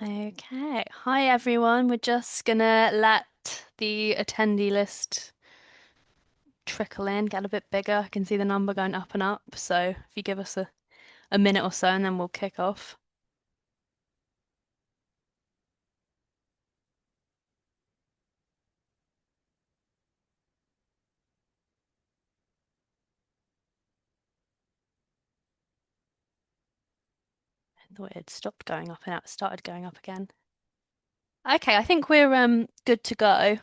Okay. Hi, everyone. We're just gonna let the attendee list trickle in, get a bit bigger. I can see the number going up and up. So if you give us a minute or so and then we'll kick off. I thought it had stopped going up and it started going up again. Okay, I think we're good to go.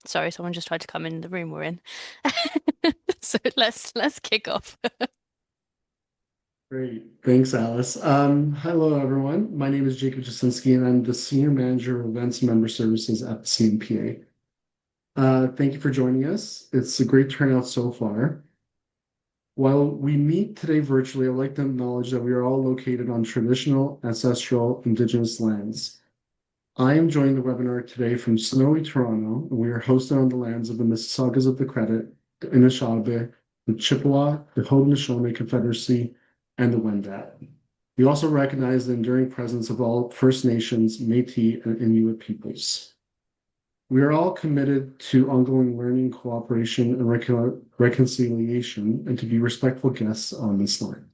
Sorry, someone just tried to come in the room we're in. So let's kick off. Great. Thanks, Alice. Hello, everyone. My name is Jacob Jasinski, and I'm the Senior Manager of Events and Member Services at the CMPA. Thank you for joining us. It's a great turnout so far. While we meet today virtually, I'd like to acknowledge that we are all located on traditional, ancestral, Indigenous lands. I am joining the webinar today from snowy Toronto, and we are hosted on the lands of the Mississaugas of the Credit, the Anishinaabe, the Chippewa, the Haudenosaunee Confederacy, and the Wendat. We also recognize the enduring presence of all First Nations, Métis, and Inuit peoples. We are all committed to ongoing learning, cooperation, and reconciliation, and to be respectful guests on this line.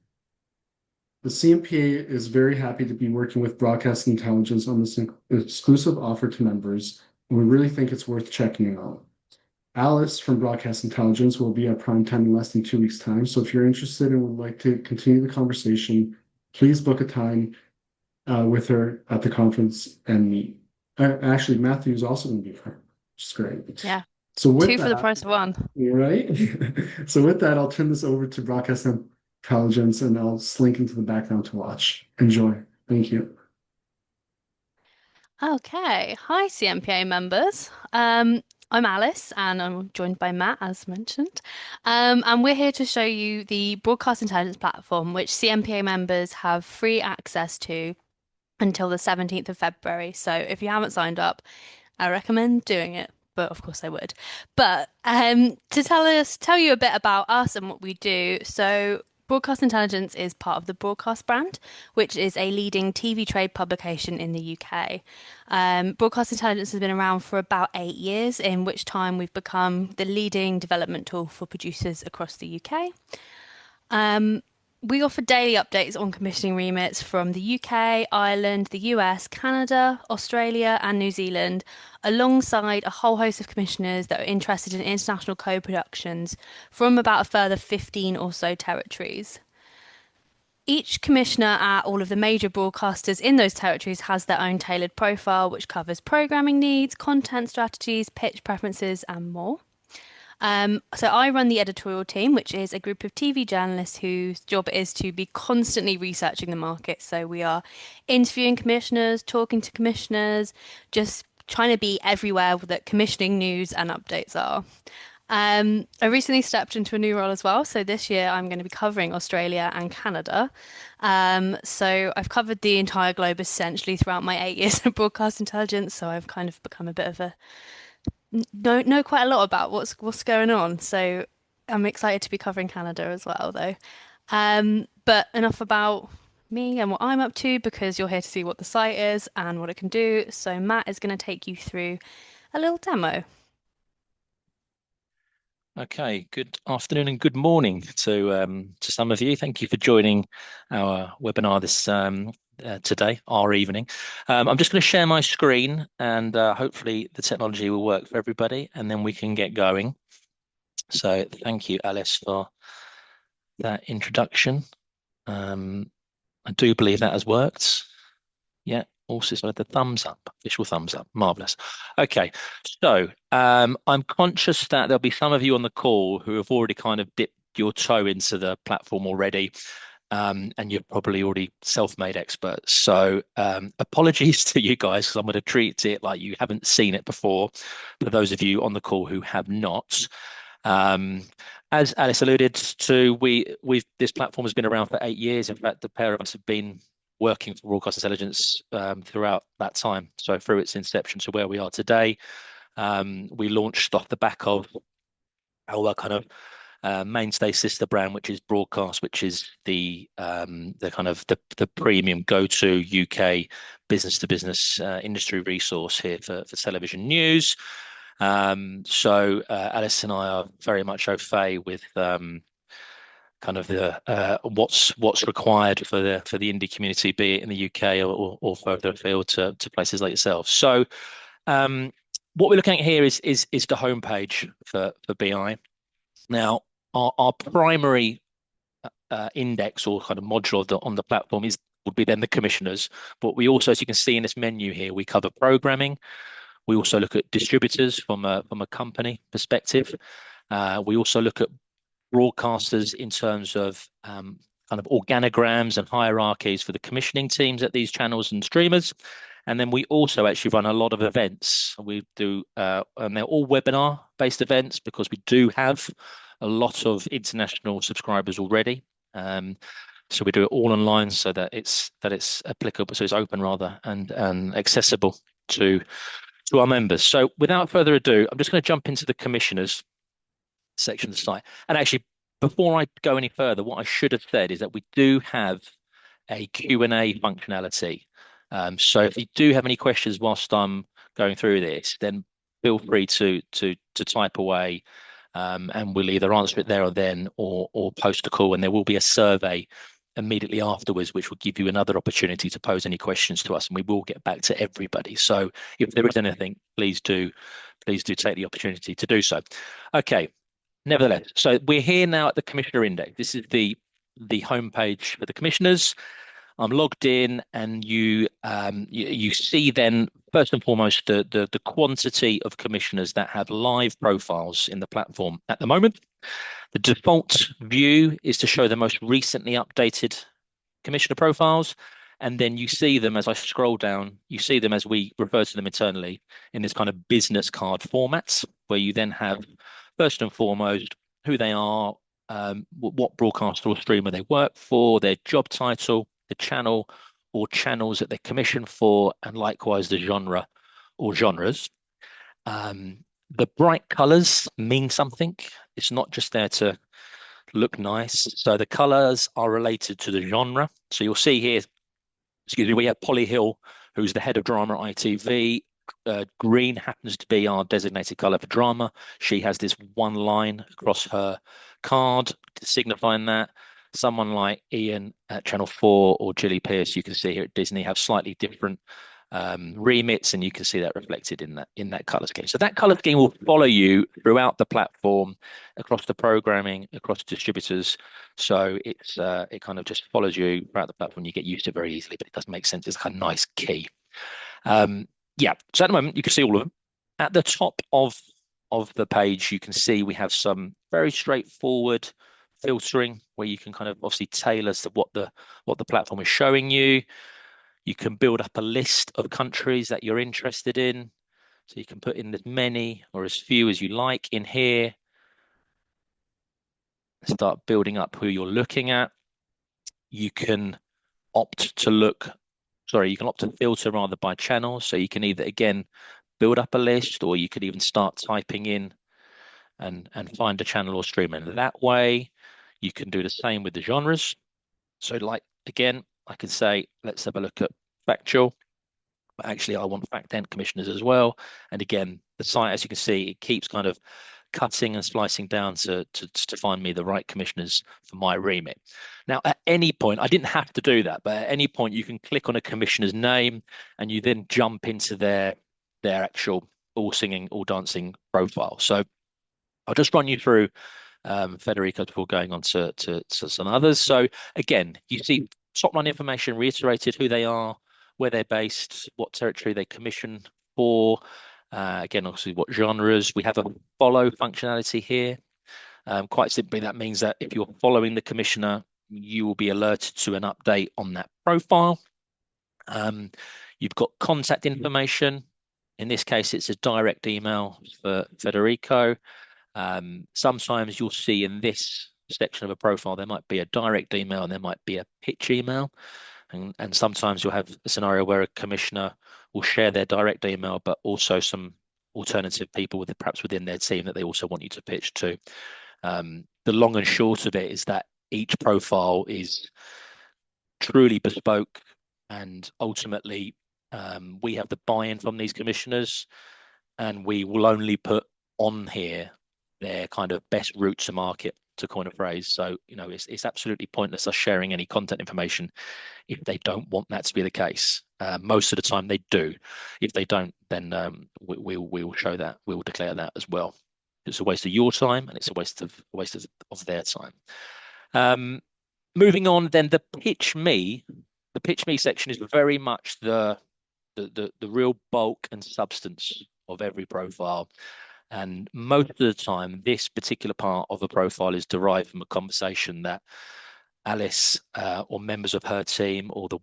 The CMPA is very happy to be working with Broadcast Intelligence on this exclusive offer to members, and we really think it's worth checking out. Alice from Broadcast Intelligence will be at prime time in less than 2 weeks' time. So if you're interested and would like to continue the conversation, please book a time with her at the conference and meet. Actually, Matthew is also going to be there, which is great. Yeah, So with two for the that, price of one. you're right. So with that, I'll turn this over to Broadcast Intelligence and I'll slink into the background to watch. Enjoy. Thank you. Okay. Hi, CMPA members. I'm Alice and I'm joined by Matt, as mentioned. And we're here to show you the Broadcast Intelligence platform, which CMPA members have free access to until the 17th of February. So if you haven't signed up, I recommend doing it. But of course I would. But to tell you a bit about us and what we do. So Broadcast Intelligence is part of the Broadcast brand, which is a leading TV trade publication in the UK. Broadcast Intelligence has been around for about 8 years, in which time we've become the leading development tool for producers across the UK. We offer daily updates on commissioning remits from the UK, Ireland, the US, Canada, Australia, and New Zealand, alongside a whole host of commissioners that are interested in international co productions from about a further 15 or so territories. Each commissioner at all of the major broadcasters in those territories has their own tailored profile, which covers programming needs, content strategies, pitch preferences, and more. So I run the editorial team, which is a group of TV journalists whose job it is to be constantly researching the market. So we are interviewing commissioners, talking to commissioners, just trying to be everywhere that commissioning news and updates are. I recently stepped into a new role as well. So this year I'm going to be covering Australia and Canada. So I've covered the entire globe essentially throughout my 8 years of broadcast intelligence. So I've kind of become a bit of a know quite a lot about what's going on. So I'm excited to be covering Canada as well, though. But enough about me and what I'm up to because you're here to see what the site is and what it can do. So Matt is going to take you through a little demo. Okay, good afternoon and good morning to some of you. Thank you for joining our webinar this today, our evening. I'm just going to share my screen and hopefully the technology will work for everybody and then we can get going. So thank you, Alice, for that introduction. I do believe that has worked. Yeah, also so the thumbs up, official thumbs up. Marvelous. Okay, so I'm conscious that there'll be some of you on the call who have already kind of dipped your toe into the platform already, and you're probably already self-made experts. So apologies to you guys because I'm going to treat it like you haven't seen it before. For those of you on the call who have not. As Alice alluded to, this platform has been around for 8 years. In fact, the pair of us have been working for Broadcast Intelligence throughout that time. So through its inception to where we are today, we launched off the back of our kind of mainstay sister brand, which is Broadcast, which is the kind of the premium go-to UK business to business industry resource here for television news. So Alice and I are very much au fait with kind of the what's required for the indie community, be it in the UK or further afield to places like yourself. So what we're looking at here is the homepage for BI. Now, our primary index or kind of module on the platform would be then the commissioners. But we also, as you can see in this menu here, we cover programming. We also look at distributors from a company perspective. We also look at broadcasters in terms of kind of organograms and hierarchies for the commissioning teams at these channels and streamers. And then we also actually run a lot of events. We do, and they're all webinar-based events because we do have a lot of international subscribers already. So we do it all online so that it's applicable, so it's open rather and accessible to our members. So without further ado, I'm just going to jump into the commissioners section of the site. And actually, before I go any further, what I should have said is that we do have a Q&A functionality. So if you do have any questions whilst I'm going through this, then feel free to type away, and we'll either answer it there or then, or post a call, and there will be a survey immediately afterwards, which will give you another opportunity to pose any questions to us, and we will get back to everybody. So if there is anything, please do take the opportunity to do so. Okay. Nevertheless, so we're here now at the Commissioner Index. This is the homepage for the commissioners. I'm logged in, and you see then first and foremost the quantity of commissioners that have live profiles in the platform at the moment. The default view is to show the most recently updated commissioner profiles, and then you see them as I scroll down. You see them as we refer to them internally in this kind of business card formats, where you then have first and foremost who they are, what broadcaster or streamer they work for, their job title, the channel or channels that they're commissioned for, and likewise the genre or genres. The bright colors mean something. It's not just there to look nice. So the colors are related to the genre. So you'll see here, excuse me, we have Polly Hill, who's the head of drama at ITV. Green happens to be our designated color for drama. She has this one line across her card signifying that. Someone like Ian at Channel 4 or Gilly Pierce, you can see here at Disney, have slightly different remits, and you can see that reflected in that color scheme. So that color scheme will follow you throughout the platform, across the programming, across distributors. So it kind of just follows you throughout the platform. You get used to it very easily, but it does make sense. It's a nice key. Yeah, so at the moment you can see all of them. At the top of the page, you can see we have some very straightforward filtering where you can kind of obviously tailor to what the platform is showing you. You can build up a list of countries that you're interested in. So you can put in as many or as few as you like in here. Start building up who you're looking at. You can opt to filter rather by channel. So you can either, again, build up a list, or you could even start typing in and find a channel or streamer. And that way, you can do the same with the genres. So like, again, I can say, let's have a look at factual. But actually, I want fact and commissioners as well. And again, the site, as you can see, it keeps kind of cutting and slicing down to find me the right commissioners for my remit. Now, at any point, I didn't have to do that, but at any point you can click on a commissioner's name and you then jump into their actual all singing, all dancing profile. So I'll just run you through Federico before going on to some others. So again, you see top line information reiterated, who they are, where they're based, what territory they commission for. Again, obviously, what genres. We have a follow functionality here. Quite simply, that means that if you're following the commissioner, you will be alerted to an update on that profile. You've got contact information. In this case, it's a direct email for Federico. Sometimes you'll see in this section of a profile, there might be a direct email and there might be a pitch email. And sometimes you'll have a scenario where a commissioner will share their direct email, but also some alternative people perhaps within their team that they also want you to pitch to. the long and short of it is that each profile is truly bespoke, and ultimately we have the buy-in from these commissioners, and we will only put on here their kind of best route to market, to coin a phrase. So, it's absolutely pointless us sharing any content information if they don't want that to be the case. Most of the time they do. If they don't, then we will show that. We will declare that as well. It's a waste of your time, and it's a waste of their time. Moving on, then the pitch me section is very much the real bulk and substance of every profile. And most of the time, this particular part of a profile is derived from a conversation that Alice or members of her team or the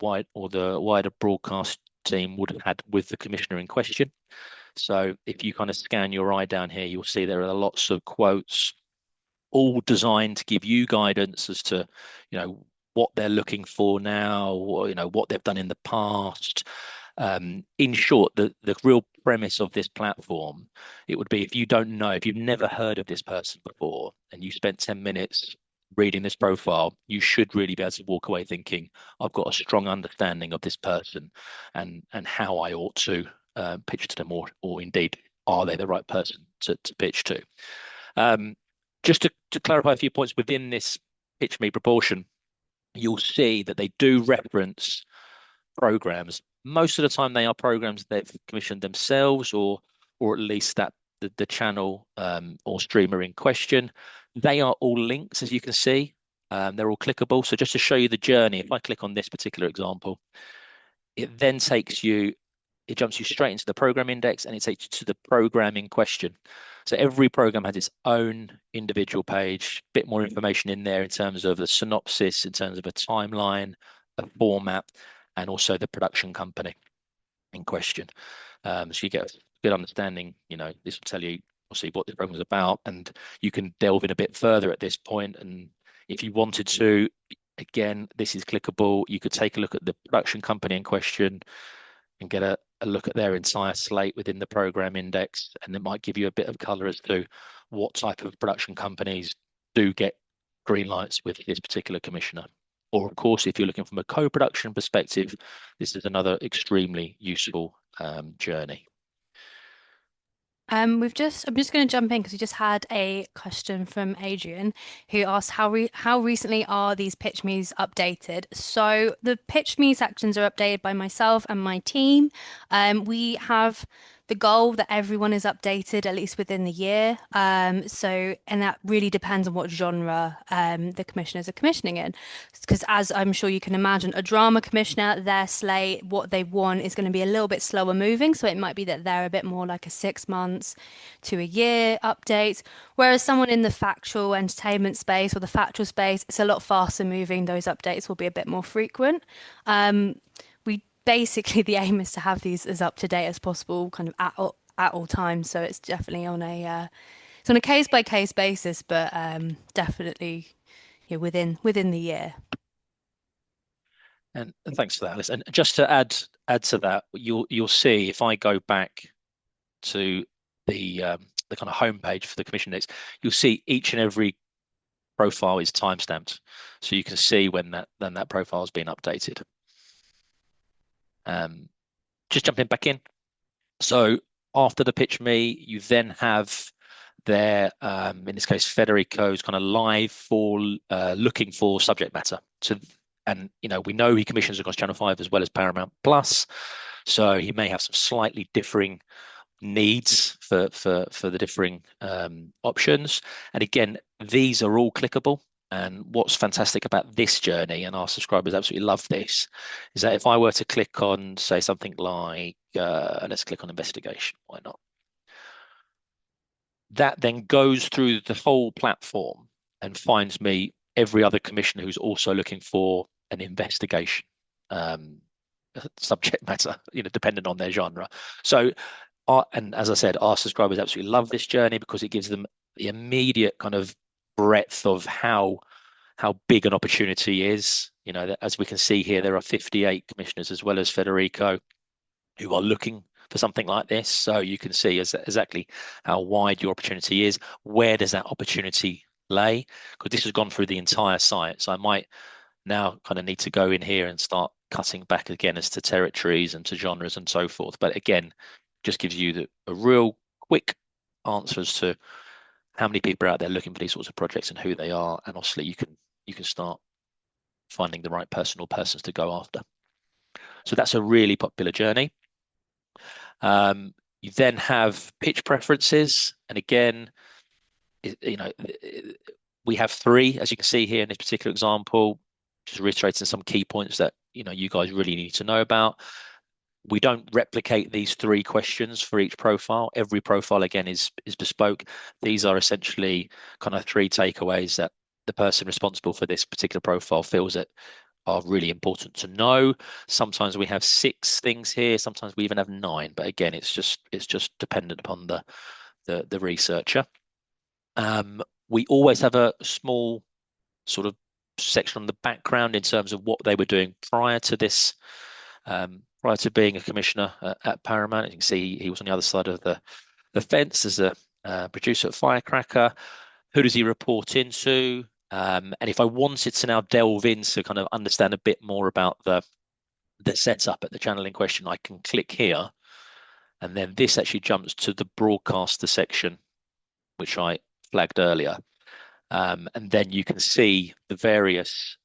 wider broadcast team would have had with the commissioner in question. So if you kind of scan your eye down here, you'll see there are lots of quotes, all designed to give you guidance as to, what they're looking for now, or, what they've done in the past. In short, the real premise of this platform, it would be, if you've never heard of this person before and you spent 10 minutes reading this profile, you should really be able to walk away thinking, I've got a strong understanding of this person and how I ought to pitch to them, or indeed, are they the right person to pitch to? Just to clarify a few points within this pitch me proportion, you'll see that they do reference programs. Most of the time, they are programs they've commissioned themselves, or at least that the channel or streamer in question. They are all links, as you can see. They're all clickable. So just to show you the journey, if I click on this particular example, it then jumps you straight into the program index, and it takes you to the program in question. So every program has its own individual page, a bit more information in there in terms of the synopsis, in terms of a timeline, a format, and also the production company in question. So you get a good understanding. This will tell you obviously what the program is about, and you can delve in a bit further at this point. And if you wanted to, again, this is clickable. You could take a look at the production company in question and get a look at their entire slate within the program index, and it might give you a bit of color as to what type of production companies do get green lights with this particular commissioner. Or, of course, if you're looking from a co-production perspective, this is another extremely useful journey. I'm just going to jump in because we just had a question from Adrian who asked how recently are these pitch me's updated? So the pitch me sections are updated by myself and my team. We have the goal that everyone is updated at least within the year. And that really depends on what genre the commissioners are commissioning in. Because as I'm sure you can imagine, a drama commissioner, their slate, what they want is going to be a little bit slower moving. So it might be that they're a bit more like a 6 months to a year update. Whereas someone in the factual entertainment space or the factual space, it's a lot faster moving. Those updates will be a bit more frequent. We basically, the aim is to have these as up to date as possible, kind of at all times. So it's definitely on a case by case basis, but definitely within the year. And thanks for that, Alice. And just to add to that, you'll see if I go back to the kind of homepage for the commission index, you'll see each and every profile is timestamped, so you can see when that profile has been updated. Just jumping back in. So after the pitch me, you then have their, in this case, Federico's kind of live for looking for subject matter. And we know he commissions across Channel 5 as well as Paramount Plus, so he may have some slightly differing needs for the differing options. And again, these are all clickable. And what's fantastic about this journey, and our subscribers absolutely love this, is that if I were to click on, say, something like, let's click on investigation, why not? That then goes through the whole platform and finds me every other commissioner who's also looking for an investigation subject matter, depending on their genre. So, and as I said, our subscribers absolutely love this journey because it gives them the immediate kind of breadth of how big an opportunity is. As we can see here, there are 58 commissioners as well as Federico who are looking for something like this. So you can see exactly how wide your opportunity is. Where does that opportunity lay, because this has gone through the entire site. So I might now kind of need to go in here and start cutting back again as to territories and to genres and so forth. But again, just gives you a real quick answer as to how many people are out there looking for these sorts of projects and who they are. And obviously you can start finding the right person or persons to go after. So that's a really popular journey. You then have pitch preferences, and again, you know, we have three, as you can see here in this particular example, just reiterating some key points that you guys really need to know about. We don't replicate these three questions for each profile. Every profile again is bespoke. These are essentially kind of three takeaways that the person responsible for this particular profile feels that are really important to know. Sometimes we have 6 things here, sometimes we even have 9, but again, it's just dependent upon the researcher. We always have a small sort of section on the background in terms of what they were doing prior to this, prior to being a commissioner at Paramount. You can see he was on the other side of the fence as a producer at Firecracker. Who does he report into? And if I wanted to now delve into kind of understand a bit more about the setup at the channel in question, I can click here, and then this actually jumps to the broadcaster section, which I flagged earlier. And then you can see the various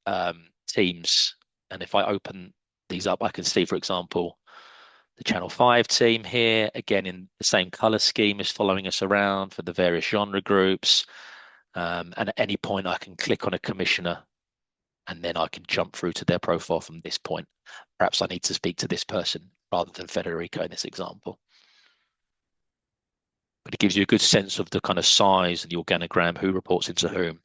teams. And if I open these up, I can see, for example, the Channel 5 team here, again in the same color scheme, is following us around for the various genre groups. And at any point, I can click on a commissioner and then I can jump through to their profile from this point. Perhaps I need to speak to this person rather than Federico in this example. But it gives you a good sense of the kind of size and the organogram, who reports into whom.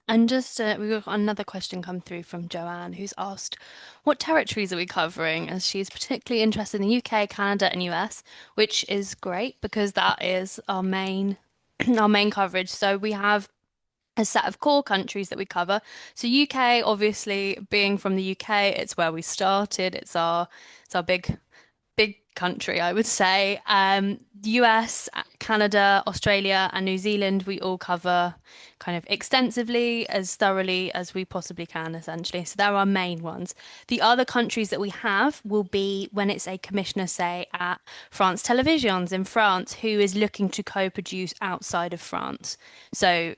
And just we got another question come through from Joanne, who's asked, "What territories are we covering?" As she's particularly interested in the UK, Canada, and US, which is great because that is our main our main coverage. So we have a set of core countries that we cover. So UK, obviously, being from the UK, it's where we started. It's our big country, I would say. US, Canada, Australia, and New Zealand, we all cover kind of extensively, as thoroughly as we possibly can, essentially. So they're our main ones. The other countries that we have will be when it's a commissioner, say, at France Televisions in France, who is looking to co-produce outside of France. So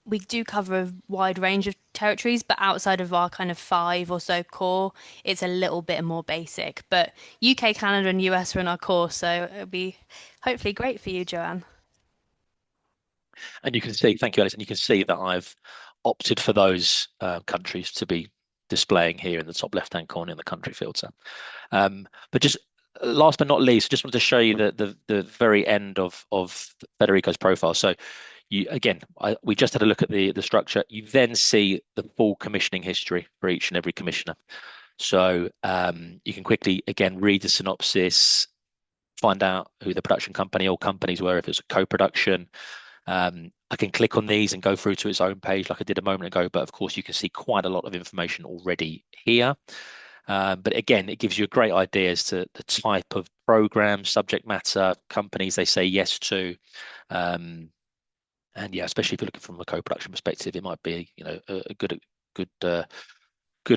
we do cover a wide range of territories, but outside of our kind of 5 or so core, it's a little bit more basic. But UK, Canada, and US are in our core, so it'll be hopefully great for you, Joanne. And you can see, thank you, Alice, and you can see that I've opted for those countries to be displaying here in the top left-hand corner in the country filter. But just last but not least, just wanted to show you the very end of Federico's profile. So you again, we just had a look at the structure. You then see the full commissioning history for each and every commissioner. So you can quickly again read the synopsis, find out who the production company or companies were if it's a co-production. I can click on these and go through to its own page like I did a moment ago, but of course you can see quite a lot of information already here. But again, it gives you a great idea as to the type of program, subject matter, companies they say yes to. And yeah, especially if you're looking from a co-production perspective, it might be a good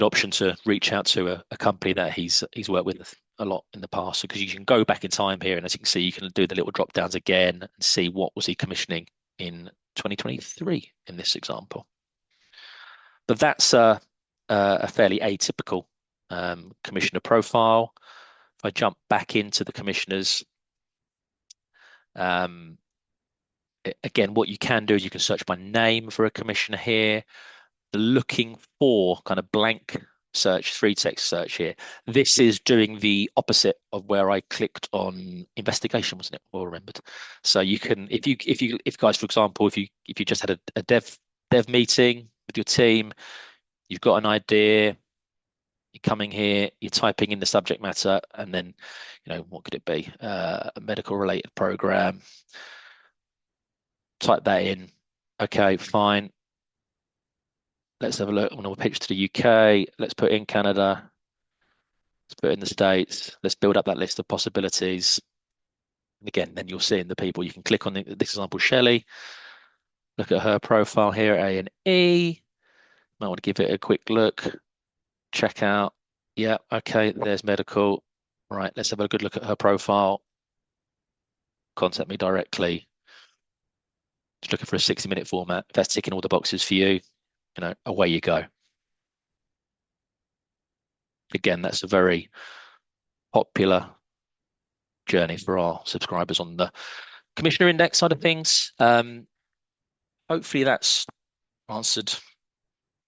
option to reach out to a company that he's worked with a lot in the past, because you can go back in time here, and as you can see, you can do the little drop downs again and see what was he commissioning in 2023 in this example. But that's a fairly atypical commissioner profile. If I jump back into the commissioners, again, what you can do is you can search by name for a commissioner here. Looking for kind of blank search, free text search here. This is doing the opposite of where I clicked on investigation, wasn't it? Well remembered. So you can, if guys, for example, if you just had a dev meeting with your team, you've got an idea, you're coming here, you're typing in the subject matter, and then, what could it be? A medical related program. Type that in. Okay, fine. Let's have a look. I'm going to pitch to the UK. Let's put in Canada. Let's put in the States. Let's build up that list of possibilities. And again, then you'll see in the people. You can click on this example, Shelley. Look at her profile here, A&E. Might want to give it a quick look. Check out. Yeah, okay, there's medical. Right, let's have a good look at her profile. Contact me directly. Just looking for a 60-minute format. If that's ticking all the boxes for you, away you go. Again, that's a very popular journey for our subscribers on the Commissioner Index side of things. Hopefully that's answered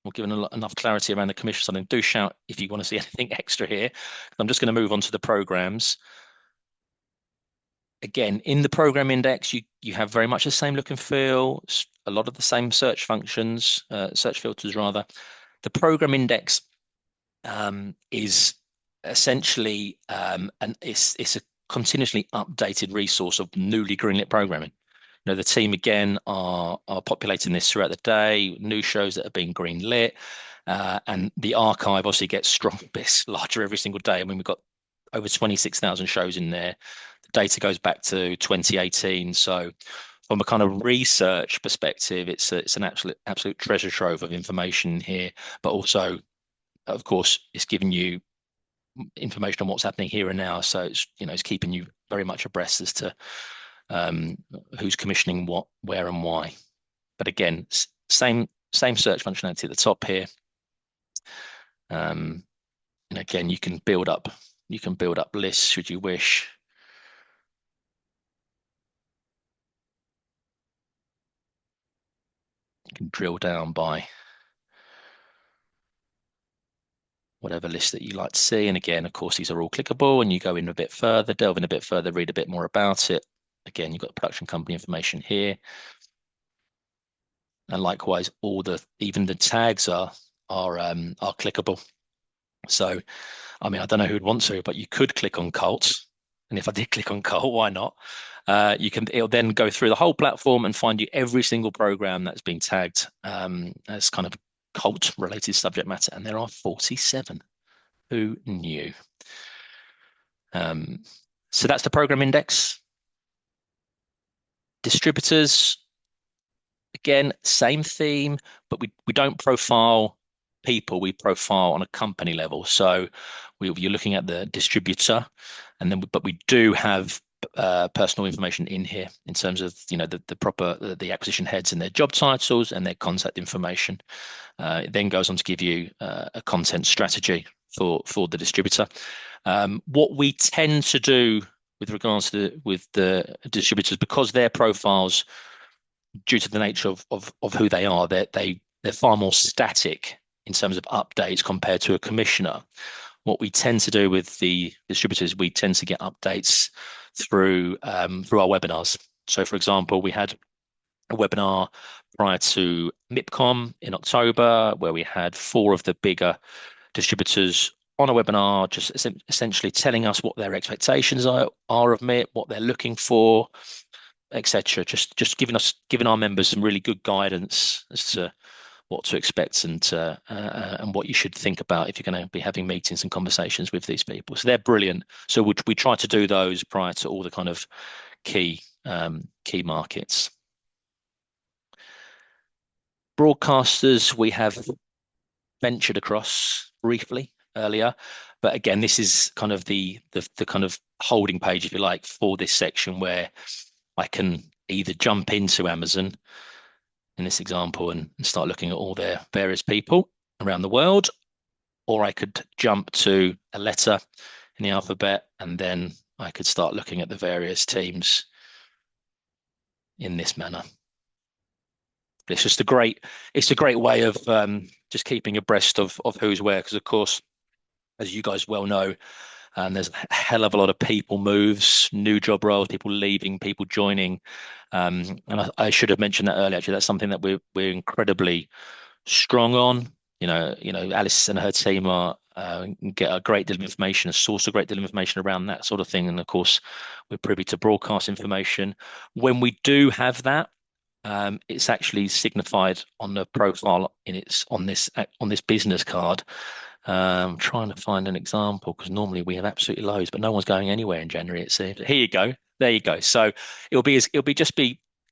or given enough clarity around the commission side. And do shout if you want to see anything extra here. I'm just going to move on to the programs. Again, in the program index, you have very much the same look and feel, a lot of the same search functions, search filters rather. The program index is essentially it's a continuously updated resource of newly greenlit programming. The team again are populating this throughout the day, new shows that are being greenlit, and the archive obviously gets stronger, larger every single day. I mean, we've got over 26,000 shows in there. The data goes back to 2018, so from a kind of research perspective, it's an absolute treasure trove of information here, but also, of course, it's giving you information on what's happening here and now. So it's keeping you very much abreast as to who's commissioning what, where, and why. But again, same search functionality at the top here. And again, you can build up lists should you wish. You can drill down by whatever list that you like to see. And again, of course, these are all clickable, and you go in a bit further, delve in a bit further, read a bit more about it. Again, you've got the production company information here. And likewise, even the tags are clickable. So, I mean, I don't know who'd want to, but you could click on cult. And if I did click on cult, why not? It'll then go through the whole platform and find you every single program that's been tagged as kind of cult related subject matter. And there are 47. Who knew? So that's the program index. Distributors, again, same theme, but we don't profile people, we profile on a company level. So you're looking at the distributor, but we do have personal information in here in terms of the proper the acquisition heads and their job titles and their contact information. It then goes on to give you a content strategy for the distributor. What we tend to do with regards to with the distributors, because their profiles, due to the nature of who they are, they're far more static in terms of updates compared to a commissioner. What we tend to do with the distributors, we tend to get updates through our webinars. So, for example, we had a webinar prior to MIPCOM in October, where we had 4 of the bigger distributors on a webinar, just essentially telling us what their expectations are of MIP, what they're looking for, etc. Just giving our members some really good guidance as to what to expect and what you should think about if you're going to be having meetings and conversations with these people. So they're brilliant. So we try to do those prior to all the kind of key markets. Broadcasters we have ventured across briefly earlier, but again, this is kind of the kind of holding page, if you like, for this section where I can either jump into Amazon in this example and start looking at all their various people around the world, or I could jump to a letter in the alphabet and then I could start looking at the various teams in this manner. It's a great way of just keeping abreast of who's where, because of course, as you guys well know, there's a hell of a lot of people moves, new job roles, people leaving, people joining. And I should have mentioned that earlier. Actually, that's something that we're incredibly strong on. Alice and her team are get a great deal of information, a source a great deal of information around that sort of thing. And of course, we're privy to broadcast information. When we do have that, it's actually signified on the profile on this business card. I'm trying to find an example because normally we have absolutely loads, but no one's going anywhere in January, it seems. Here you go. There you go. So it'll be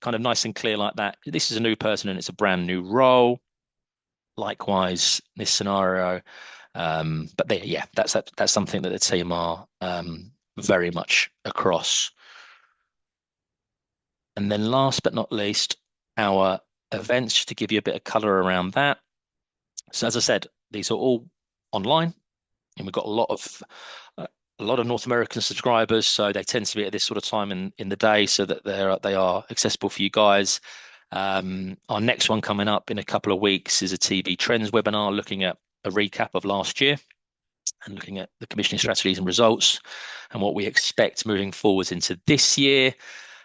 kind of nice and clear like that. This is a new person and it's a brand new role. Likewise, this scenario. But there, yeah, that's something that the team are very much across. And then last but not least, our events, just to give you a bit of color around that. So as I said, these are all online, and we've got a lot of North American subscribers, so they tend to be at this sort of time in the day, so that they are accessible for you guys. Our next one coming up in a couple of weeks is a TV trends webinar, looking at a recap of last year and looking at the commissioning strategies and results and what we expect moving forwards into this year.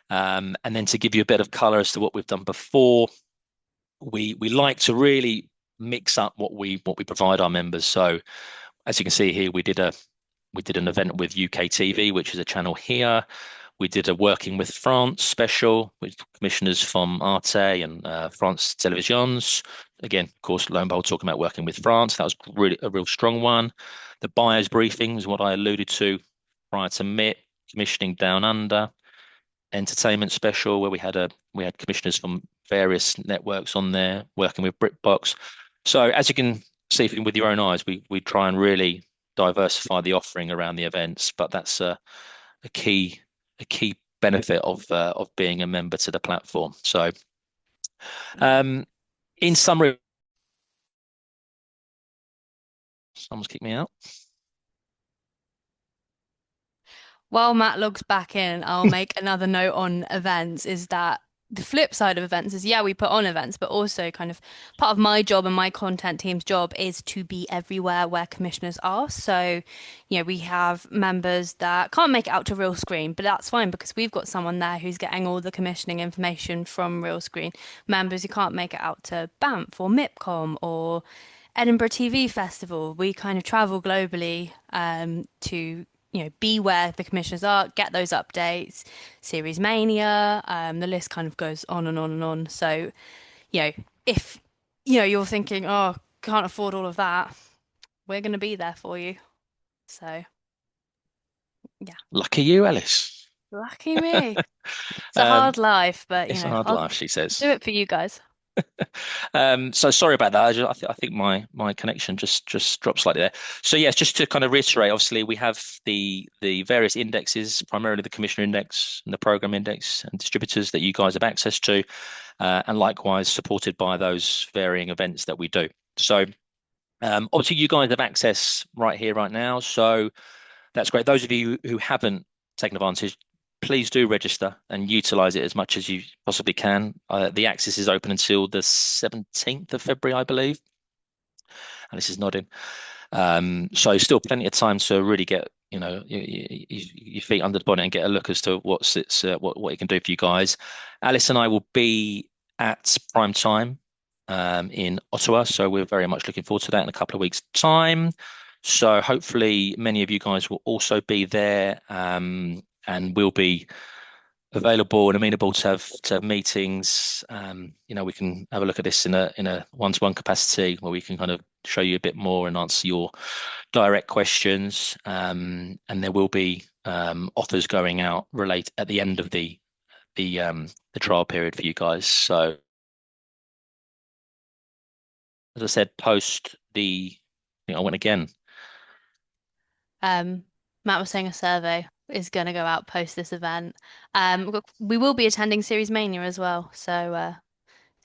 And then to give you a bit of color as to what we've done before, we like to really mix up what we provide our members. So as you can see here, we did an event with UK TV, which is a channel here. We did a Working with France special with commissioners from Arte and France Télévisions. Again, of course, lo and behold, talking about working with France. That was really a real strong one. The buyers briefing is what I alluded to prior to MIT, commissioning Down Under. Entertainment special where we had commissioners from various networks on there working with BritBox. So as you can see with your own eyes, we try and really diversify the offering around the events, but that's a key benefit of being a member to the platform. So um, in summary, someone's kicked me out. While Matt logs back in, I'll make another note on events is that the flip side of events is, yeah, we put on events, but also kind of part of my job and my content team's job is to be everywhere where commissioners are. So, we have members that can't make it out to Real Screen, but that's fine because we've got someone there who's getting all the commissioning information from Real Screen. Members who can't make it out to Banff or MIPCOM or Edinburgh TV Festival, we kind of travel globally to be where the commissioners are, get those updates, Series Mania, the list kind of goes on and on and on. So, if you're thinking, oh, can't afford all of that, we're going to be there for you. So, yeah, Lucky you, Alice. lucky me. It's a Um, hard life, but it's a hard I'll life, she says. do it for you guys. So sorry about that. I think my connection just dropped slightly there. So yes, just to kind of reiterate, obviously we have the various indexes, primarily the commissioner index and the program index and distributors that you guys have access to, and likewise supported by those varying events that we do. So obviously you guys have access right here, right now. So that's great. Those of you who haven't taken advantage, please do register and utilize it as much as you possibly can. The access is open until the 17th of February, I believe. Alice is nodding. So still plenty of time to really get, your feet under the bonnet and get a look as to what it can do for you guys. Alice and I will be at prime time in Ottawa, so we're very much looking forward to that in a couple of weeks' time. So hopefully many of you guys will also be there, and will be available and amenable to have meetings. We can have a look at this in a one-to-one capacity where we can kind of show you a bit more and answer your direct questions. And there will be offers going out relate at the end of the trial period for you guys. So as I said, post the I think I went again. Matt was saying a survey is going to go out post this event. We will be attending Series Mania as well, so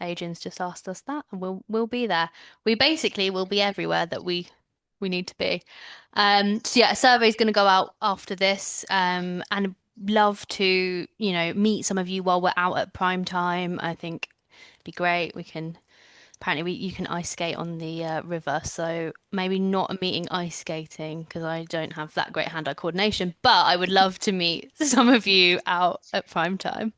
Adrian's just asked us that, and we'll be there. We basically will be everywhere that we need to be. So yeah, a survey is going to go out after this, and love to meet some of you while we're out at prime time. I think it'd be great. We can apparently you can ice skate on the river, so maybe not a meeting ice skating because I don't have that great hand-eye coordination, but I would love to meet some of you out at prime time.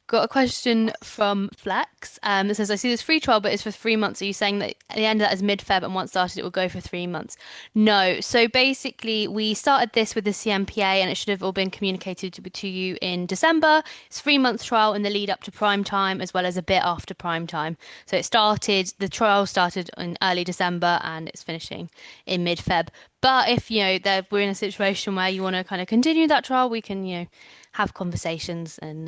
Got a question from Flex that says, I see this free trial, but it's for 3 months. Are you saying that at the end of that is mid-Feb and once started, it will go for 3 months? No. So basically, we started this with the CMPA and it should have all been communicated to you in December. It's 3 month trial in the lead up to prime time as well as a bit after prime time. So the trial started in early December and it's finishing in mid-Feb. But if, we're in a situation where you want to kind of continue that trial, we can, have conversations and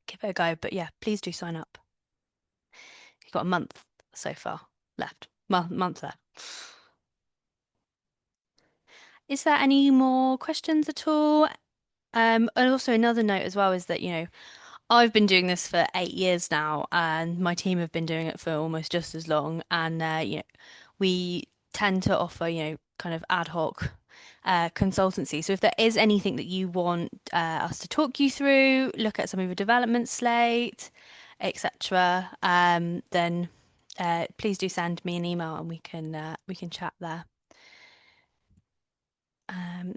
give it a go. But yeah, please do sign up. You've got a month so far left. Month left. Is there any more questions at all? And also another note as well is that, I've been doing this for 8 years now, and my team have been doing it for almost just as long. And we tend to offer, kind of ad hoc consultancy. So if there is anything that you want us to talk you through, look at some of your development slate, etc., then please do send me an email and we can chat there.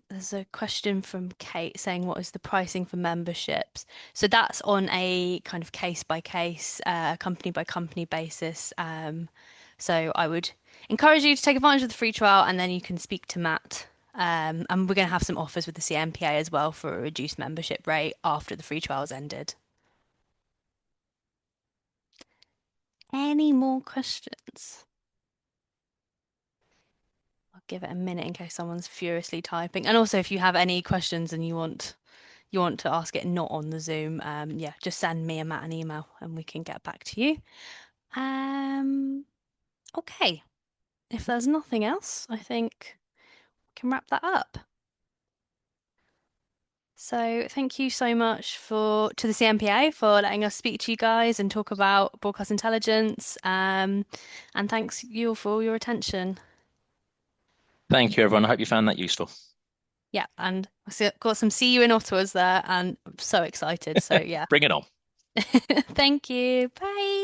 There's a question from Kate saying, what is the pricing for memberships? So that's on a kind of case by case, company by company basis. So I would encourage you to take advantage of the free trial and then you can speak to Matt. And we're going to have some offers with the CMPA as well for a reduced membership rate after the free trial's ended. Any more questions? I'll give it a minute in case someone's furiously typing. And also, if you have any questions and you want to ask it not on the Zoom, yeah, just send me and Matt an email and we can get back to you. Um, okay. If there's nothing else, I think we can wrap that up. So thank you so much to the CMPA for letting us speak to you guys and talk about broadcast intelligence. And thanks you all for your attention. Thank you, everyone. I hope you found that useful. Yeah, and got some see you in Ottawa's there, and I'm so excited. So yeah, Bring it on. thank you. Bye.